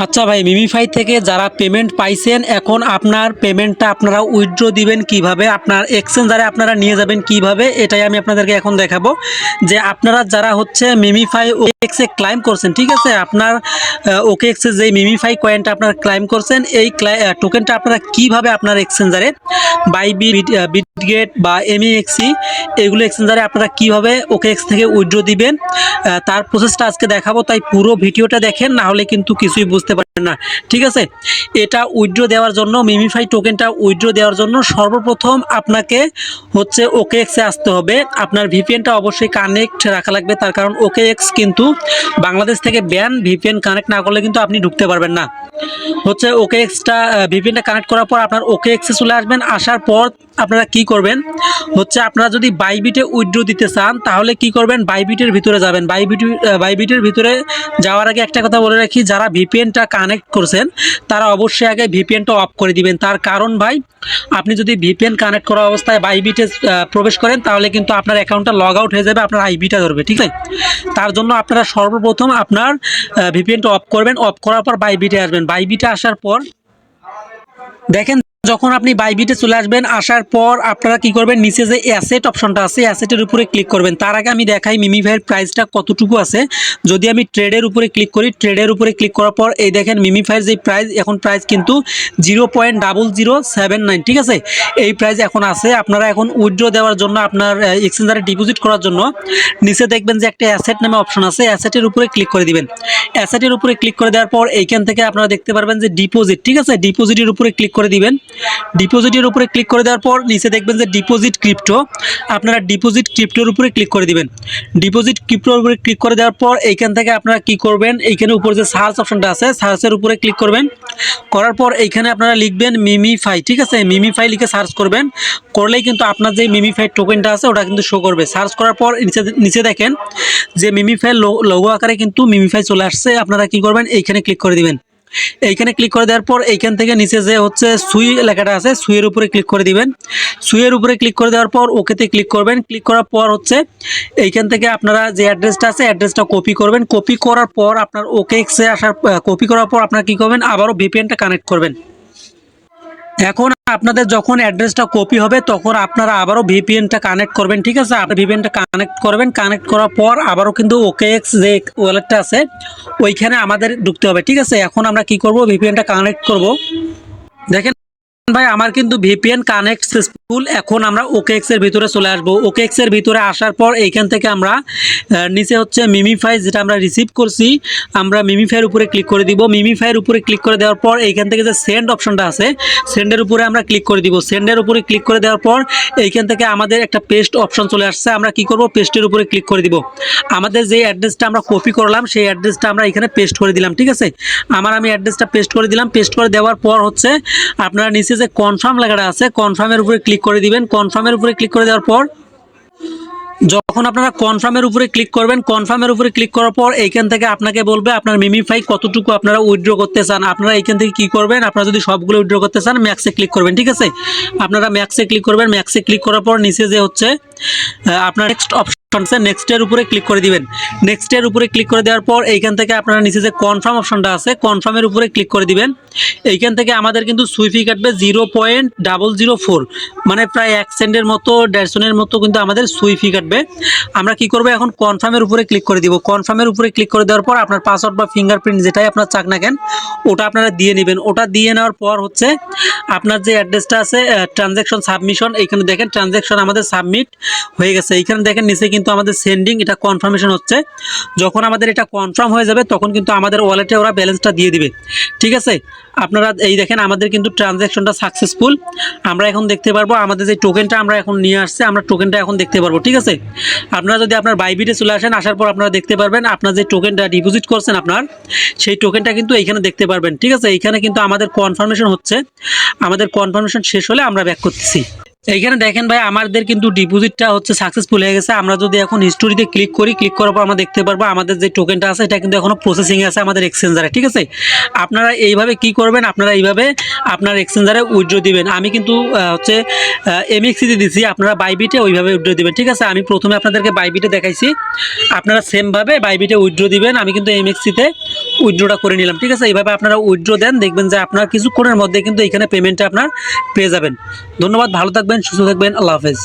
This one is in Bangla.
আচ্ছা ভাই, মিমিফাই থেকে যারা পেমেন্ট পাইছেন, এখন আপনার পেমেন্টটা আপনারা উইথড্র দিবেন কিভাবে, আপনার এক্সচেঞ্জারে আপনারা নিয়ে যাবেন কিভাবে, এটাই আমি আপনাদেরকে এখন দেখাবো। যে আপনারা যারা হচ্ছে মিমিফাই ওকেএক্সে ক্লাইম করছেন, ঠিক আছে, আপনার ওকেএক্সে যে মিমিফাই কয়েনটা আপনারা ক্লাইম করছেন, এই টোকেনটা আপনারা কিভাবে আপনার এক্সচেঞ্জারে বাইবিট, বিটগেট বা এমইএক্সি এগুলো এক্সচেঞ্জারে আপনারা কিভাবে ওকেএক্স থেকে উইথড্র দিবেন তার প্রসেসটা আজকে দেখাবো। তাই পুরো ভিডিওটা দেখেন, না হলে কিন্তু কিছুই বুঝতে পারবেন না, ঠিক আছে। এটা উইথড্র দেওয়ার জন্য, মিমিফাই টোকেনটা উইথড্র দেওয়ার জন্য সর্বপ্রথম আপনাকে হচ্ছে ওকেএক্সে আসতে হবে। আপনার ভিপিএনটা অবশ্যই কানেক্ট রাখা লাগবে, তার কারণ ওকেএক্স কিন্তু বাংলাদেশ থেকে ব্যান। ভিপিএন কানেক্ট না করলে কিন্তু আপনি ঢুকতে পারবেন না। হচ্ছে ওকেএক্সটা ভিপিএনটা কানেক্ট করার পর আপনার ওকেএক্সে চলে আসবেন। আসার পর আপনারা কি করবেন, হচ্ছে আপনারা যদি বাইবিটে উইথড্র দিতে চান তাহলে কি করবেন, বাইবিটের ভিতরে যাবেন। বাইবিটের ভিতরে যাওয়ার আগে একটা কথা বলে রাখি, যারা ভিপিএনটা কানেক্ট করছেন তারা অবশ্যই আগে ভিপিএনটা অফ করে দিবেন। তার কারণ ভাই, আপনি যদি ভিপিএন কানেক্ট করা অবস্থায় বাইবিটে প্রবেশ করেন তাহলে কিন্তু আপনার অ্যাকাউন্টটা লগ আউট হয়ে যাবে, আপনার আইবিটা ধরবে, ঠিক আছে। তার জন্য আপনারা সর্বপ্রথম আপনার ভিপিএনটা অফ করবেন। অফ করার পর বাইবিটে আসবেন। বাইবিটে আসার পর দেখেন, যখন আপনি বাইবিটে চলে আসবেন, আসার পর আপনারা কি করবেন, নিচে যে অ্যাসেট অপশনটা আছে অ্যাসেটের উপরে ক্লিক করবেন। তার আগে আমি দেখাই মিমিফাইয়ের প্রাইসটা কতটুকু আছে। যদি আমি ট্রেডের উপরে ক্লিক করি, ট্রেডের উপরে ক্লিক করার পর এই দেখেন মিমিফাইয়ের যে প্রাইস, এখন প্রাইস কিন্তু 0.0079, ঠিক আছে। এই প্রাইস এখন আছে। আপনারা এখন উইথড্র দেওয়ার জন্য, আপনার এক্সচেঞ্জারে ডিপোজিট করার জন্য নিচে দেখবেন যে একটা অ্যাসেট নামে অপশন আছে, অ্যাসেটের উপরে ক্লিক করে দিবেন। অ্যাসেটের উপরে ক্লিক করে দেওয়ার পর এইখান থেকে আপনারা দেখতে পারবেন যে ডিপোজিট, ঠিক আছে। ডিপোজিটের উপরে ক্লিক করে দিবেন। ডিপোজিটের উপরে ক্লিক করে দেওয়ার পর নিচে দেখবেন যে ডিপোজিট ক্রিপ্টো, আপনারা ডিপোজিট ক্রিপ্টোর উপরে ক্লিক করে দিবেন। ডিপোজিট ক্রিপ্টোর উপরে ক্লিক করে দেওয়ার পর এইখান থেকে আপনারা কি করবেন, এইখানে উপরে যে সার্চ অপশনটা আছে সার্চের উপরে ক্লিক করবেন। করার পর এইখানে আপনারা লিখবেন মিমিফাই, ঠিক আছে। মিমিফাই লিখে সার্চ করবেন, করলেই কিন্তু আপনার যে মিমিফাই টোকেনটা আছে ওটা কিন্তু শো করবে। সার্চ করার পর নিচে দেখেন যে মিমিফাই লোগো আকারে কিন্তু মিমিফাই চলে আসছে। আপনারা কি করবেন, এইখানে ক্লিক করে দিবেন। এইখানে ক্লিক করে দেওয়ার পর এইখান থেকে নিচে যে হচ্ছে সুই লেখাটা আছে, সুইয়ের উপরে ক্লিক করে দিবেন। সুইয়ের উপরে ক্লিক করে দেওয়ার পর ওকেতে ক্লিক করবেন। ক্লিক করার পর হচ্ছে এইখান থেকে আপনারা যে অ্যাড্রেসটা আছে অ্যাড্রেসটা কপি করবেন। কপি করার পর আপনার ওকেএক্সে আসার, কপি করার পর আপনারা কী করবেন, আবারও ভিপিএনটা কানেক্ট করবেন। এখন আপনাদের যখন অ্যাড্রেসটা কপি হবে তখন আপনারা আবারও ভিপিএনটা কানেক্ট করবেন, ঠিক আছে। আপনি ভিপিএনটা কানেক্ট করবেন। কানেক্ট করার পর আবারও কিন্তু ওকেএক্স যে ওয়ালেটটা আছে ওইখানে আমাদের ঢুকতে হবে, ঠিক আছে। এখন আমরা কি করব, ভিপিএনটা কানেক্ট করব। দেখেন ভাই, আমার কিন্তু ভিপিএন কানেক্ট সাকসেসফুল। এখন আমরা ওকেএক্স এর ভিতরে চলে আসব। ওকেএক্স এর ভিতরে আসার পর এইখান থেকে আমরা নিচে হচ্ছে মিমিফাই যেটা আমরা রিসিভ করছি, আমরা মিমিফাইয়ের উপরে ক্লিক করে দিব। মিমিফাইয়ের উপরে ক্লিক করে দেওয়ার পর এইখান থেকে যে সেন্ড অপশনটা আছে সেন্ডের উপরে আমরা ক্লিক করে দিব। সেন্ডের উপরে ক্লিক করে দেওয়ার পর এইখান থেকে আমাদের একটা পেস্ট অপশন চলে আসছে। আমরা কি করব, পেস্টের উপরে ক্লিক করে দিব। আমাদের যে অ্যাড্রেসটা আমরা কপি করলাম সেই অ্যাড্রেসটা আমরা এখানে পেস্ট করে দিলাম, ঠিক আছে। আমি অ্যাড্রেসটা পেস্ট করে দিলাম। পেস্ট করে দেওয়ার পর হচ্ছে আপনারা নিচে যে কনফার্ম লেখাটা আছে কনফার্মের উপরে ক্লিক করে দিবেন। কনফার্মের উপরে ক্লিক করে দেওয়ার পর যখন আপনারা কনফার্মের উপরে ক্লিক করবেন, কনফার্মের উপরে ক্লিক করার পর এইখান থেকে আপনাকে বলবে আপনার মিমিফাই কতটুকু আপনারা উইথড্র করতে চান। আপনারা এইখান থেকে কি করবেন, আপনারা যদি সবগুলো উইথড্র করতে চান ম্যাক্সে ক্লিক করবেন, ঠিক আছে। আপনারা ম্যাক্সে ক্লিক করবেন। ম্যাক্সে ক্লিক করার পর নিচে যে হচ্ছে আপনার নেক্সট অপশন আছে নেক্সটের উপরে ক্লিক করে দিবেন। নেক্সটের উপরে ক্লিক করে দেওয়ার পর এইখান থেকে আপনারা নিচে যে কনফার্ম অপশনটা আছে কনফার্মের উপরে ক্লিক করে দিবেন। এইখান থেকে আমাদের কিন্তু সুইফি কাটবে 0.004, মানে প্রায় 1 সেন্টের মতো 1.5 সেন্টের মতো কিন্তু আমাদের সুইফি কাটবে। আমরা কি করব, এখন কনফার্মের উপরে ক্লিক করে দিব। কনফার্মের উপরে ক্লিক করে দেওয়ার পর আপনার পাসওয়ার্ড বা ফিঙ্গারপ্রিন্ট যেটাই আপনার চাক না কেন ওটা আপনারা দিয়ে নেবেন। ওটা দিয়ে নেওয়ার পর হচ্ছে আপনার যে অ্যাড্রেসটা আছে ট্রানজ্যাকশন সাবমিশন, এইখানে দেখেন ট্রানজ্যাকশন আমাদের সাবমিট হয়ে গেছে। এইখানে দেখেন নিচে কিন্তু আমাদের সেন্ডিং, এটা কনফার্মেশন হচ্ছে। যখন আমাদের এটা কনফার্ম হয়ে যাবে তখন কিন্তু আমাদের ওয়ালেটে ওরা ব্যালেন্সটা দিয়ে দিবে, ঠিক আছে। আপনারা এই দেখেন আমাদের কিন্তু ট্রানজ্যাকশনটা সাকসেসফুল। আমরা এখন দেখতে পারবো আমাদের যে টোকেনটা আমরা এখন নিয়ে আসছে, আমরা টোকেনটা এখন দেখতে পারবো, ঠিক আছে। আপনারা যদি আপনার বাইবিটে চলে আসেন, আসার পর আপনারা দেখতে পারবেন আপনার যে টোকেনটা ডিপোজিট করছেন আপনার সেই টোকেনটা কিন্তু এইখানে দেখতে পারবেন, ঠিক আছে। এইখানে কিন্তু আমাদের কনফার্মেশন হচ্ছে। আমাদের কনফার্মেশন শেষ হলে আমরা ব্যাক করতেছি। এইখানে দেখেন ভাই আমাদের কিন্তু ডিপোজিটটা হচ্ছে সাকসেসফুল হয়ে গেছে। আমরা যদি এখন হিস্টোরিতে ক্লিক করি, ক্লিক করার পর আমরা দেখতে পারবো আমাদের যে টোকেনটা আছে এটা কিন্তু এখনো প্রসেসিং এ আছে আমাদের এক্সচেঞ্জারে, ঠিক আছে। আপনারা এইভাবে কি করবেন, আপনারা এইভাবে আপনার এক্সচেঞ্জারে উইথড্র দিবেন। আমি কিন্তু হচ্ছে এমএক্সিতে দিছি, আপনারা বাইবিটে ওইভাবে উইথড্র দিবেন, ঠিক আছে। আমি প্রথমে আপনাদেরকে বাইবিটে দেখাইছি, আপনারা সেমভাবে বাইবিটে উইথড্র দিবেন। আমি কিন্তু এমএক্সিতে উইথড্রটা করে নিলাম, ঠিক আছে। এইভাবে আপনারা উইথড্র দেন, দেখবেন যে আপনার কিছুক্ষণের মধ্যে কিন্তু এখানে পেমেন্টটা আপনার পেয়ে যাবেন। ধন্যবাদ, ভালো থাকবেন, সুস্থ থাকবেন, আল্লাহ হাফেজ।